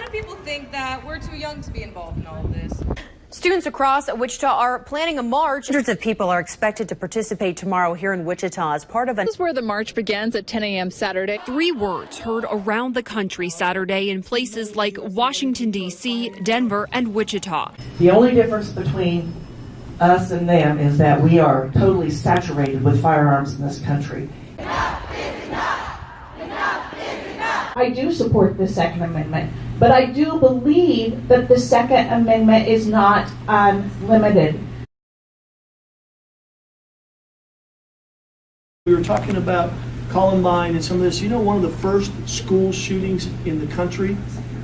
lot of people think that we're too young to be involved in all of this. Students across Wichita are planning a march. Hundreds of people are expected to participate tomorrow here in Wichita as part of This is where the march begins at 10 a.m. Saturday. 3 words heard around the country Saturday in places like Washington, D.C., Denver, and Wichita. The only difference between us and them is that we are totally saturated with firearms in this country. Enough is enough. Enough is enough. I do support the Second Amendment, but I do believe that the Second Amendment is not unlimited. We were talking about Columbine and some of this. You know, one of the first school shootings in the country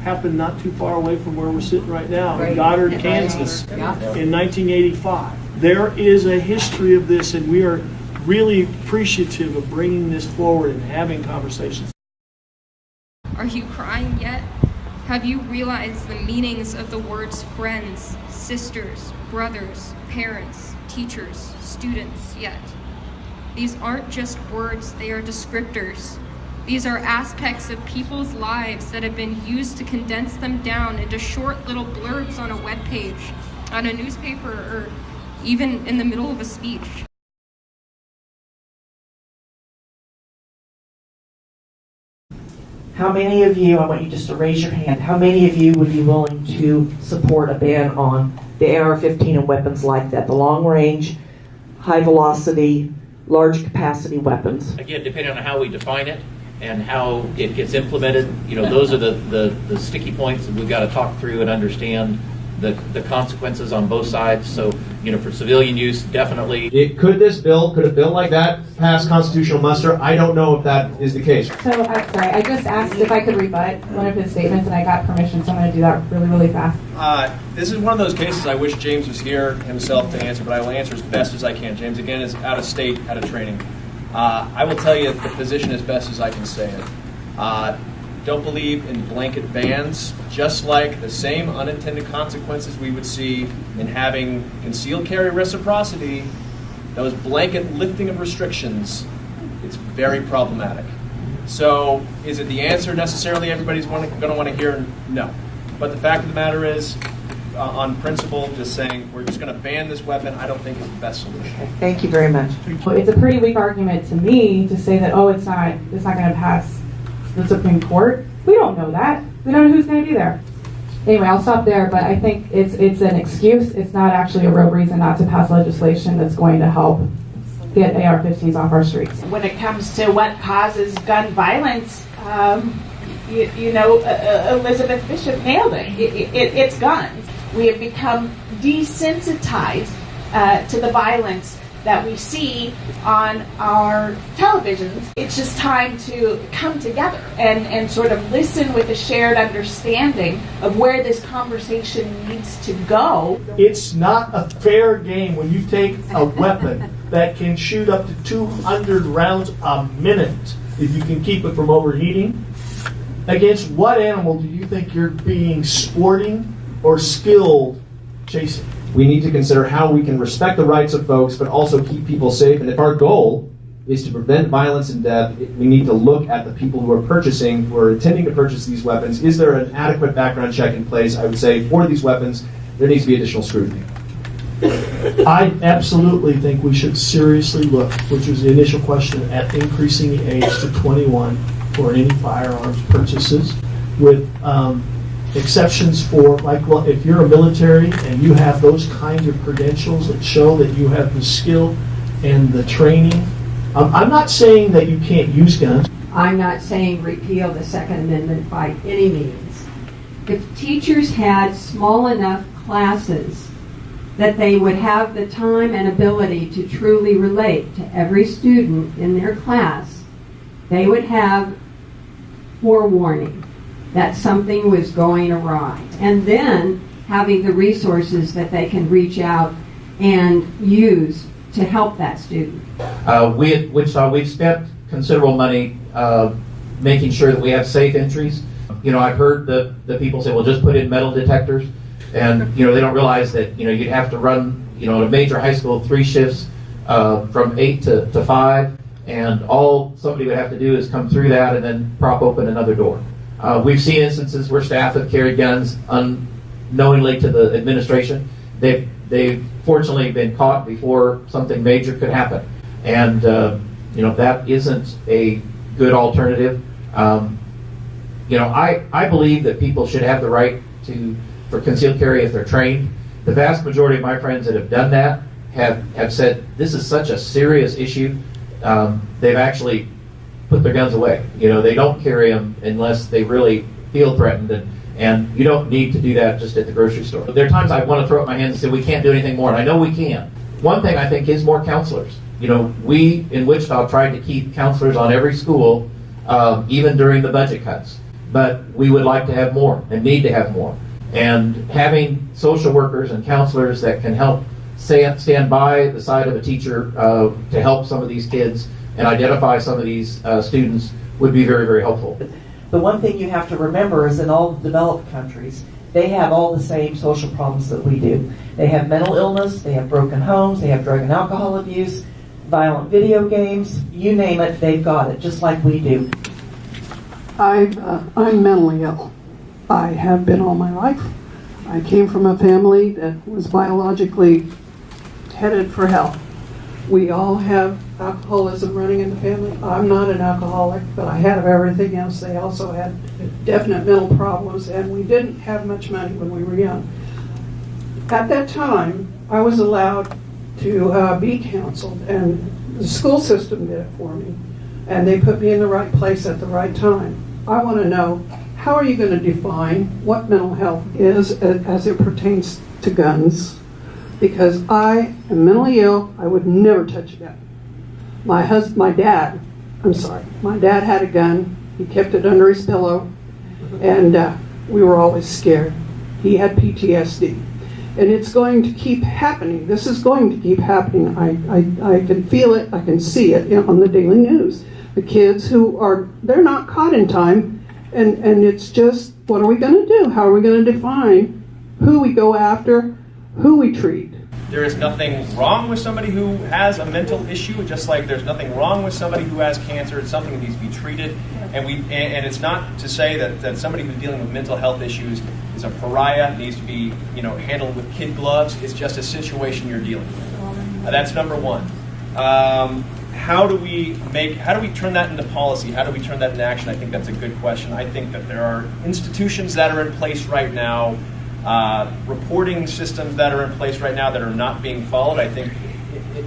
happened not too far away from where we're sitting right now, in Goddard, Kansas, in 1985. There is a history of this, and we are really appreciative of bringing this forward and having conversations. Are you crying yet? Have you realized the meanings of the words friends, sisters, brothers, parents, teachers, students yet? These aren't just words, they are descriptors. These are aspects of people's lives that have been used to condense them down into short little blurbs on a webpage, on a newspaper, or even in the middle of a speech. How many of you, I want you just to raise your hand, how many of you would be willing to support a ban on the AR-15 and weapons like that, the long range, high velocity, large capacity weapons? Again, depending on how we define it and how it gets implemented, you know, those are the sticky points that we've got to talk through and understand the consequences on both sides. So, you know, for civilian use, definitely. Could a bill like that pass constitutional muster? I don't know if that is the case. So, I'm sorry, I just asked if I could rebut one of his statements, and I got permission, so I'm going to do that really, really fast. This is one of those cases I wish James was here himself to answer, but I will answer as best as I can. James, again, is out of state, out of training. I will tell you the position as best as I can say it. Don't believe in blanket bans, just like the same unintended consequences we would see in having concealed carry reciprocity, those blanket lifting of restrictions, it's very problematic. So is it the answer necessarily everybody's going to want to hear? No. But the fact of the matter is, on principle, just saying we're just going to ban this weapon, I don't think is the best solution. Thank you very much. It's a pretty weak argument to me to say that, oh, it's not going to pass the Supreme Court. We don't know that. We don't know who's going to be there. Anyway, I'll stop there, but I think it's an excuse. It's not actually a real reason not to pass legislation that's going to help get AR-15s off our streets. When it comes to what causes gun violence, Elizabeth Bishop nailed it. It's guns. We have become desensitized to the violence that we see on our televisions. It's just time to come together and sort of listen with a shared understanding of where this conversation needs to go. It's not a fair game when you take a weapon that can shoot up to 200 rounds a minute, if you can keep it from overheating. Against what animal do you think you're being sporting or skilled chasing? We need to consider how we can respect the rights of folks, but also keep people safe. And if our goal is to prevent violence and death, we need to look at the people who are intending to purchase these weapons. Is there an adequate background check in place? I would say for these weapons, there needs to be additional scrutiny. I absolutely think we should seriously look, which was the initial question, at increasing the age to 21 for any firearms purchases, with exceptions for, like, well, if you're a military and you have those kinds of credentials that show that you have the skill and the training. I'm not saying that you can't use guns. I'm not saying repeal the Second Amendment by any means. If teachers had small enough classes that they would have the time and ability to truly relate to every student in their class, they would have forewarning that something was going awry, and then having the resources that they can reach out and use to help that student. We at Wichita, we've spent considerable money making sure that we have safe entries. You know, I've heard the people say, well, just put in metal detectors, and you know, they don't realize that, you know, you'd have to run, you know, at a major high school 3 shifts from 8 to 5, and all somebody would have to do is come through that and then prop open another door. We've seen instances where staff have carried guns unknowingly to the administration. They've fortunately been caught before something major could happen. And, that isn't a good alternative. I believe that people should have the right for concealed carry if they're trained. The vast majority of my friends that have done that have said this is such a serious issue. They've actually put their guns away. They don't carry them unless they really feel threatened, and you don't need to do that just at the grocery store. There are times I want to throw up my hands and say we can't do anything more, and I know we can. One thing I think is more counselors. We in Wichita tried to keep counselors on every school, even during the budget cuts, but we would like to have more and need to have more. And having social workers and counselors that can help stand by the side of a teacher to help some of these kids and identify some of these students would be very, very helpful. The one thing you have to remember is in all developed countries, they have all the same social problems that we do. They have mental illness, they have broken homes, they have drug and alcohol abuse, violent video games, you name it, they've got it, just like we do. I'm mentally ill. I have been all my life. I came from a family that was biologically headed for hell. We all have alcoholism running in the family. I'm not an alcoholic, but I had everything else. They also had definite mental problems, and we didn't have much money when we were young. At that time, I was allowed to be counseled, and the school system did it for me, and they put me in the right place at the right time. I want to know, how are you going to define what mental health is as it pertains to guns? Because I am mentally ill, I would never touch a gun. My dad had a gun, he kept it under his pillow, and we were always scared. He had PTSD. And it's going to keep happening. This is going to keep happening. I can feel it, I can see it on the daily news. The kids they're not caught in time, and it's just, what are we going to do? How are we going to define who we go after, who we treat? There is nothing wrong with somebody who has a mental issue, just like there's nothing wrong with somebody who has cancer. It's something that needs to be treated. And it's not to say that somebody who's dealing with mental health issues is a pariah, needs to be handled with kid gloves. It's just a situation you're dealing with. That's number one. How do we turn that into policy? How do we turn that into action? I think that's a good question. I think that there are institutions that are in place right now, reporting systems that are in place right now that are not being followed. I think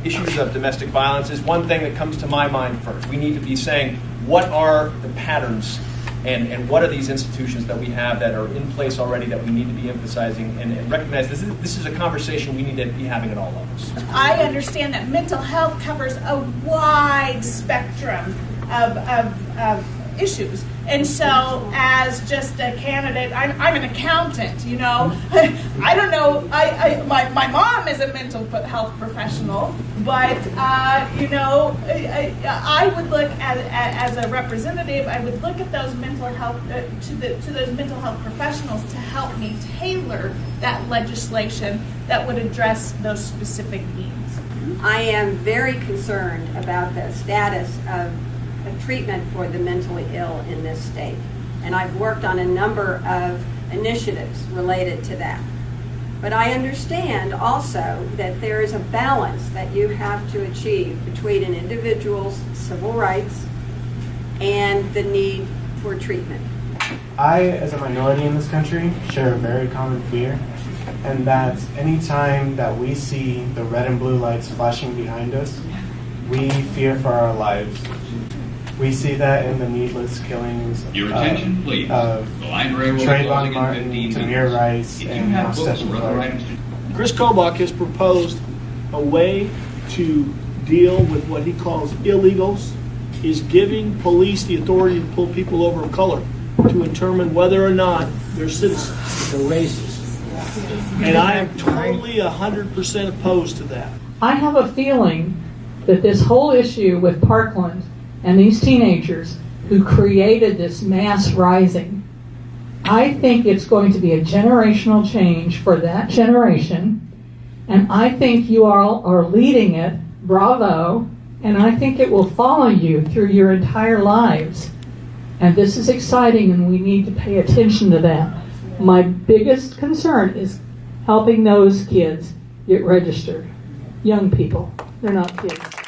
issues of domestic violence is one thing that comes to my mind first. We need to be saying, what are the patterns and what are these institutions that we have that are in place already that we need to be emphasizing and recognize this is a conversation we need to be having at all levels. I understand that mental health covers a wide spectrum of issues. And so as just a candidate, I'm an accountant, I don't know, my mom is a mental health professional, but, I would look as a representative, I would look at those mental health, to those mental health professionals to help me tailor that legislation that would address those specific needs. I am very concerned about the status of treatment for the mentally ill in this state. And I've worked on a number of initiatives related to that. But I understand also that there is a balance that you have to achieve between an individual's civil rights and the need for treatment. I, as a minority in this country, share a very common fear, and that's any time that we see the red and blue lights flashing behind us, we fear for our lives. We see that in the needless killings of Trayvon Martin, Tamir Rice, and now Stephen Clark. Chris Kobach has proposed a way to deal with what he calls illegals, is giving police the authority to pull people over of color to determine whether or not they're citizens. They're racist. And I am totally 100% opposed to that. I have a feeling that this whole issue with Parkland and these teenagers who created this mass rising, I think it's going to be a generational change for that generation, and I think you all are leading it, bravo, and I think it will follow you through your entire lives. And this is exciting, and we need to pay attention to that. My biggest concern is helping those kids get registered. Young people, they're not kids.